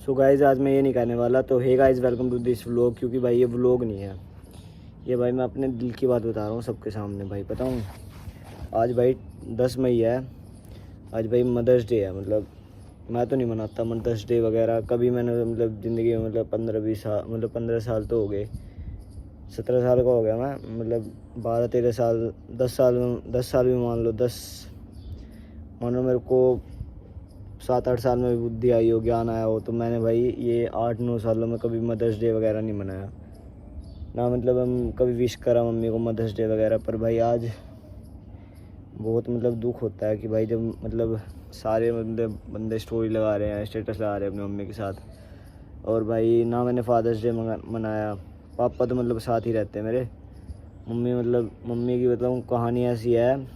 So guys आज मैं ये नहीं कहने वाला, तो hey guys welcome to this vlog, क्योंकि भाई ये व्लॉग नहीं है, ये भाई मैं अपने दिल की बात बता रहा हूँ सबके सामने। भाई बताऊँ, आज भाई 10 मई है, आज भाई मदर्स डे है। मतलब मैं तो नहीं मनाता मदर्स डे वगैरह कभी, मैंने मतलब ज़िंदगी में मतलब 15-20 साल, मतलब 15 साल तो हो गए, 17 साल का हो गया मैं, मतलब 12-13 साल, 10 साल में, 10 साल भी मान लो, 10 मानो मेरे को 7-8 साल में भी बुद्धि आई हो, ज्ञान आया हो, तो मैंने भाई ये 8-9 सालों में कभी मदर्स डे वगैरह नहीं मनाया ना। मतलब हम कभी विश करा मम्मी को मदर्स डे वगैरह। पर भाई आज बहुत मतलब दुख होता है कि भाई जब मतलब सारे बंदे स्टोरी लगा रहे हैं, स्टेटस लगा रहे हैं अपनी मम्मी के साथ, और भाई ना मैंने फादर्स डे मनाया। पापा तो मतलब साथ ही रहते हैं मेरे। मम्मी की मतलब कहानी ऐसी है,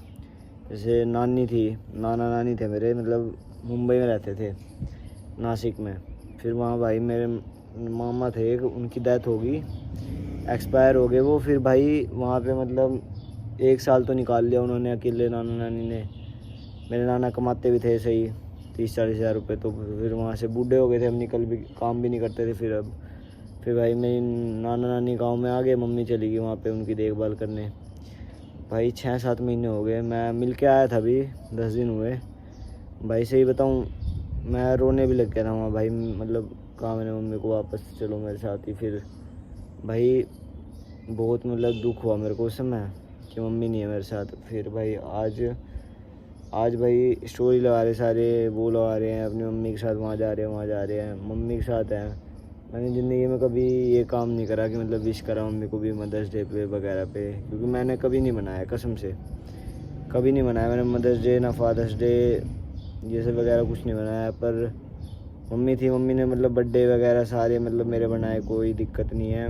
जैसे नानी थी, नाना नानी थे मेरे, मतलब मुंबई में रहते थे, नासिक में। फिर वहाँ भाई मेरे मामा थे, उनकी डेथ हो गई, एक्सपायर हो गए वो। फिर भाई वहाँ पे मतलब 1 साल तो निकाल लिया उन्होंने अकेले, नाना नानी ने। मेरे नाना कमाते भी थे सही 30-40 हज़ार रुपये, तो फिर वहाँ से बूढ़े हो गए थे, हम निकल भी काम भी नहीं करते थे फिर भाई मेरी नाना नानी गांव में आ गए, मम्मी चली गई वहाँ पे उनकी देखभाल करने। भाई 6-7 महीने हो गए, मैं मिल के आया था, अभी 10 दिन हुए। भाई सही बताऊँ, मैं रोने भी लग गया था वहाँ भाई। मतलब कहा मैंने मम्मी को वापस चलो मेरे साथ ही। फिर भाई बहुत मतलब दुख हुआ मेरे को उस समय कि मम्मी नहीं है मेरे साथ। फिर भाई आज भाई स्टोरी लगा रहे सारे, वो लगा रहे हैं अपनी मम्मी के साथ, वहाँ जा रहे हैं, वहाँ जा रहे हैं, मम्मी के साथ हैं। मैंने ज़िंदगी में कभी ये काम नहीं करा कि मतलब विश करा मम्मी को भी मदर्स डे पे वगैरह पे, क्योंकि मैंने कभी नहीं मनाया, कसम से कभी नहीं मनाया मैंने मदर्स डे, ना फादर्स डे, ये सब वगैरह कुछ नहीं बनाया। पर मम्मी थी, मम्मी ने मतलब बर्थडे वगैरह सारे मतलब मेरे बनाए, कोई दिक्कत नहीं है।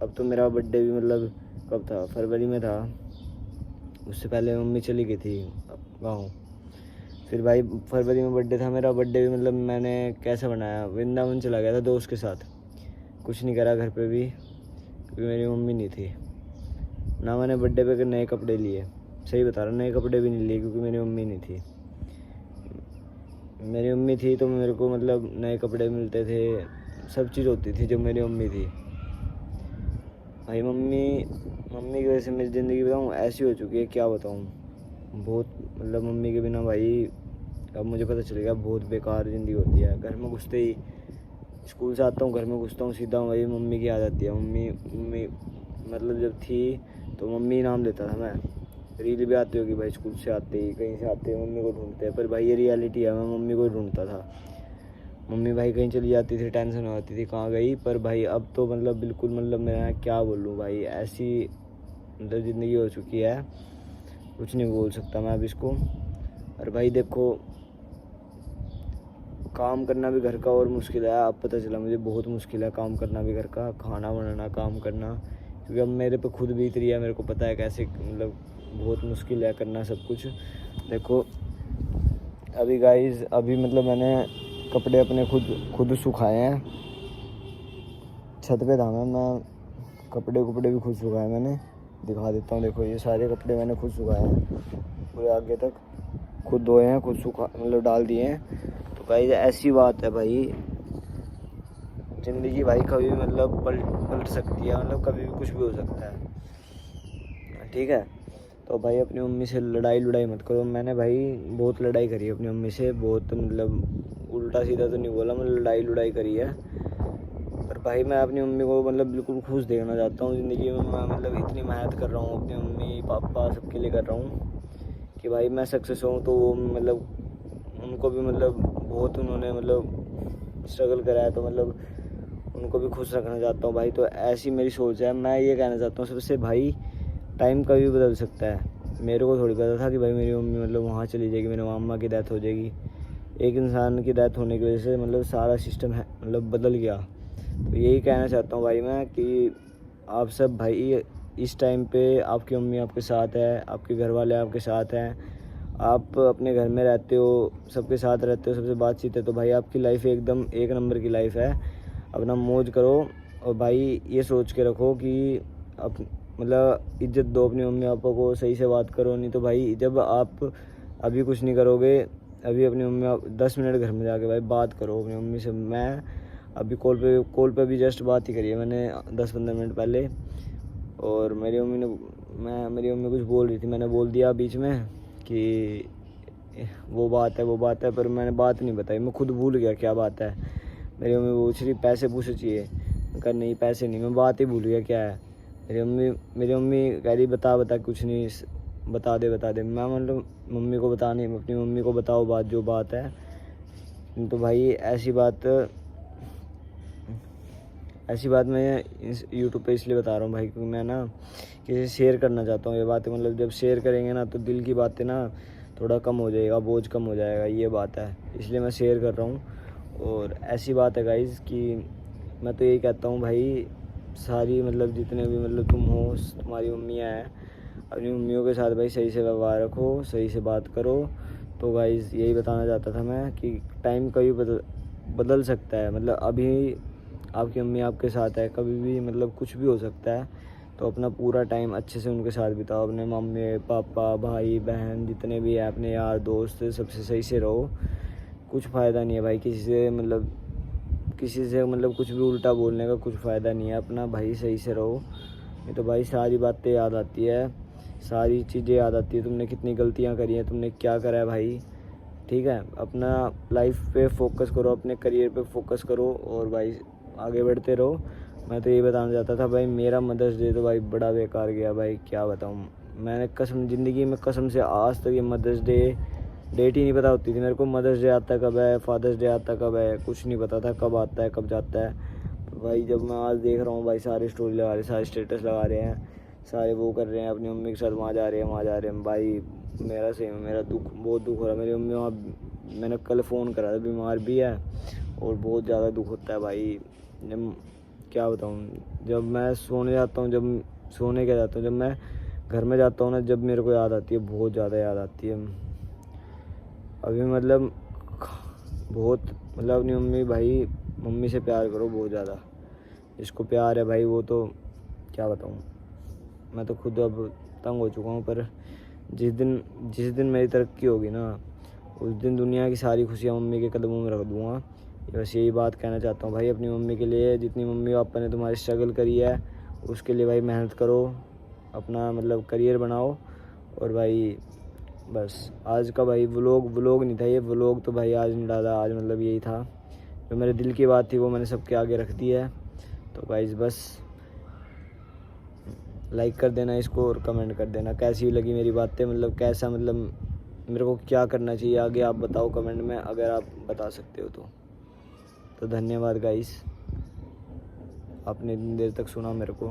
अब तो मेरा बर्थडे भी मतलब कब था, फरवरी में था, उससे पहले मम्मी चली गई थी गाँव। फिर भाई फरवरी में बर्थडे था मेरा, बर्थडे भी मतलब मैंने कैसे बनाया, वृंदावन चला गया था दोस्त के साथ, कुछ नहीं करा घर पे भी, क्योंकि मेरी मम्मी नहीं थी। ना मैंने बर्थडे पे नए कपड़े लिए, सही बता रहा, नए कपड़े भी नहीं लिए, क्योंकि मेरी मम्मी नहीं थी। मेरी मम्मी थी तो मेरे को मतलब नए कपड़े मिलते थे, सब चीज़ होती थी जब मेरी मम्मी थी। भाई मम्मी की वजह से मेरी ज़िंदगी बताऊँ ऐसी हो चुकी है, क्या बताऊँ। बहुत मतलब मम्मी के बिना भाई, अब मुझे पता चल गया बहुत बेकार ज़िंदगी होती है। घर में घुसते ही, स्कूल से आता हूँ, घर में घुसता हूँ, सीधा वही मम्मी की याद आती है। मम्मी मतलब जब थी तो मम्मी नाम लेता था मैं। रील भी आती होगी भाई, स्कूल से आते ही, कहीं से आते ही मम्मी को ढूंढते हैं। पर भाई ये रियलिटी है, मैं मम्मी को ढूंढता था। मम्मी भाई कहीं चली जाती थी, टेंशन हो जाती थी कहाँ गई। पर भाई अब तो मतलब बिल्कुल, मतलब मैं क्या बोलूँ भाई, ऐसी मतलब ज़िंदगी हो चुकी है, कुछ नहीं बोल सकता मैं अब इसको। और भाई देखो, काम करना भी घर का और मुश्किल है, अब पता चला मुझे, बहुत मुश्किल है काम करना भी घर का, खाना बनाना, काम करना, क्योंकि अब मेरे पे खुद बीत रही है, मेरे को पता है कैसे, मतलब बहुत मुश्किल है करना सब कुछ। देखो अभी गाइस, अभी मतलब मैंने कपड़े अपने खुद सुखाए हैं, छत पे था मैं कपड़े भी खुद सुखाए मैंने, दिखा देता हूँ। देखो ये सारे कपड़े मैंने खुद सुखाए हैं, पूरे आगे तक खुद धोए हैं, खुद सुखा मतलब डाल दिए हैं। तो गाइस ऐसी बात है भाई, ज़िंदगी भाई कभी भी मतलब पलट सकती है, मतलब कभी भी कुछ भी हो सकता है, ठीक है। तो भाई अपनी मम्मी से लड़ाई मत करो। मैंने भाई बहुत लड़ाई करी है अपनी मम्मी से, बहुत मतलब उल्टा सीधा तो नहीं बोला, मैंने लड़ाई करी है। पर भाई मैं अपनी मम्मी को मतलब बिल्कुल खुश देखना चाहता हूँ ज़िंदगी में। मैं मतलब इतनी मेहनत कर रहा हूँ अपनी मम्मी पापा सबके लिए कर रहा हूँ कि भाई मैं सक्सेस हूँ, तो वो मतलब उनको भी मतलब बहुत उन्होंने मतलब स्ट्रगल करा है, तो मतलब उनको भी खुश रखना चाहता हूँ भाई। तो ऐसी मेरी सोच है। मैं ये कहना चाहता हूँ सबसे, भाई टाइम कभी भी बदल सकता है। मेरे को थोड़ी पता था कि भाई मेरी मम्मी मतलब वहाँ चली जाएगी, मेरे मामा की डेथ हो जाएगी। एक इंसान की डेथ होने की वजह से मतलब सारा सिस्टम है मतलब बदल गया। तो यही कहना चाहता हूँ भाई मैं कि आप सब भाई इस टाइम पे आपकी मम्मी आपके साथ है, आपके घर वाले आपके साथ हैं, आप अपने घर में रहते हो, सबके साथ रहते हो, सबसे बातचीत है, तो भाई आपकी लाइफ एकदम एक नंबर की लाइफ है। अपना मौज करो, और भाई ये सोच के रखो कि अप मतलब इज़्ज़त दो अपनी मम्मी पापा को, सही से बात करो। नहीं तो भाई जब आप अभी कुछ नहीं करोगे अभी अपनी मम्मी 10 मिनट घर में जाके भाई बात करो अपनी मम्मी से। मैं अभी कॉल पे अभी जस्ट बात ही करी है मैंने 10-15 मिनट पहले। और मेरी मम्मी कुछ बोल रही थी, मैंने बोल दिया बीच में कि वो बात है, पर मैंने बात नहीं बताई, मैं खुद भूल गया क्या बात है। मेरी मम्मी पूछ रही पैसे पूछे चाहिए, मैं कहा नहीं पैसे नहीं, मैं बात ही भूल गया क्या है। मेरी मम्मी कह रही बता कुछ नहीं, बता दे। मैं मतलब मम्मी को बतानी, अपनी मम्मी को बताओ बात जो बात है। तो भाई ऐसी बात मैं इस यूट्यूब पे इसलिए बता रहा हूँ भाई, क्योंकि मैं ना किसी से शेयर करना चाहता हूँ ये बातें। मतलब जब शेयर करेंगे ना तो दिल की बातें ना थोड़ा कम हो जाएगा, बोझ कम हो जाएगा, ये बात है, इसलिए मैं शेयर कर रहा हूँ। और ऐसी बात है गाइज़ कि मैं तो यही कहता हूँ भाई, सारी मतलब जितने भी मतलब तुम हो, तुम्हारी मम्मियाँ हैं, अपनी मम्मियों के साथ भाई सही से व्यवहार रखो, सही से बात करो। तो गाइज़ यही बताना चाहता था मैं कि टाइम कभी बदल सकता है। मतलब अभी आपकी मम्मी आपके साथ है, कभी भी मतलब कुछ भी हो सकता है। तो अपना पूरा टाइम अच्छे से उनके साथ बिताओ, अपने मम्मी पापा भाई बहन जितने भी हैं, अपने यार दोस्त, सबसे सही से रहो। कुछ फ़ायदा नहीं है भाई किसी से मतलब कुछ भी उल्टा बोलने का कुछ फ़ायदा नहीं है। अपना भाई सही से रहो, नहीं तो भाई सारी बातें याद आती है, सारी चीज़ें याद आती है, तुमने कितनी गलतियाँ करी हैं, तुमने क्या करा है भाई। ठीक है, अपना लाइफ पे फोकस करो, अपने करियर पे फोकस करो और भाई आगे बढ़ते रहो। मैं तो यही बताना चाहता था भाई। मेरा मदर्स डे तो भाई बड़ा बेकार गया भाई, क्या बताऊँ। मैंने ज़िंदगी में कसम से आज तक ये मदर्स डे डेट ही नहीं पता होती थी मेरे को। मदर्स डे आता कब है, फादर्स डे आता कब है, कुछ नहीं पता था कब आता है कब जाता है। तो भाई जब मैं आज देख रहा हूँ भाई सारे स्टोरी लगा रहे, सारे स्टेटस लगा रहे हैं, सारे वो कर रहे हैं, अपनी मम्मी के साथ वहाँ जा रहे हैं भाई, मेरा सही में मेरा बहुत दुख हो रहा है। मेरी मम्मी वहाँ, मैंने कल फ़ोन करा था, बीमार भी है और बहुत ज़्यादा दुख होता है भाई। जब क्या बताऊँ, जब मैं सोने जाता हूँ, जब मैं घर में जाता हूँ ना, जब मेरे को याद आती है, बहुत ज़्यादा याद आती है अभी। मतलब बहुत मतलब अपनी मम्मी से प्यार करो बहुत ज़्यादा। जिसको प्यार है भाई वो तो क्या बताऊँ, मैं तो खुद अब तंग हो चुका हूँ। पर जिस दिन मेरी तरक्की होगी ना, उस दिन दुनिया की सारी खुशियाँ मम्मी के कदमों में रख दूँगा। बस यही बात कहना चाहता हूँ भाई अपनी मम्मी के लिए। जितनी मम्मी पापा ने तुम्हारी स्ट्रगल करी है उसके लिए भाई मेहनत करो, अपना मतलब करियर बनाओ। और भाई बस आज का भाई व्लॉग नहीं था ये, व्लॉग तो भाई आज नहीं डाला। आज मतलब यही था, जो मेरे दिल की बात थी वो मैंने सबके आगे रख दी है। तो गाइस बस लाइक कर देना इसको और कमेंट कर देना कैसी लगी मेरी बातें, मतलब कैसा, मतलब मेरे को क्या करना चाहिए आगे, आप बताओ कमेंट में, अगर आप बता सकते हो तो धन्यवाद गाइस, आपने इतनी देर तक सुना मेरे को।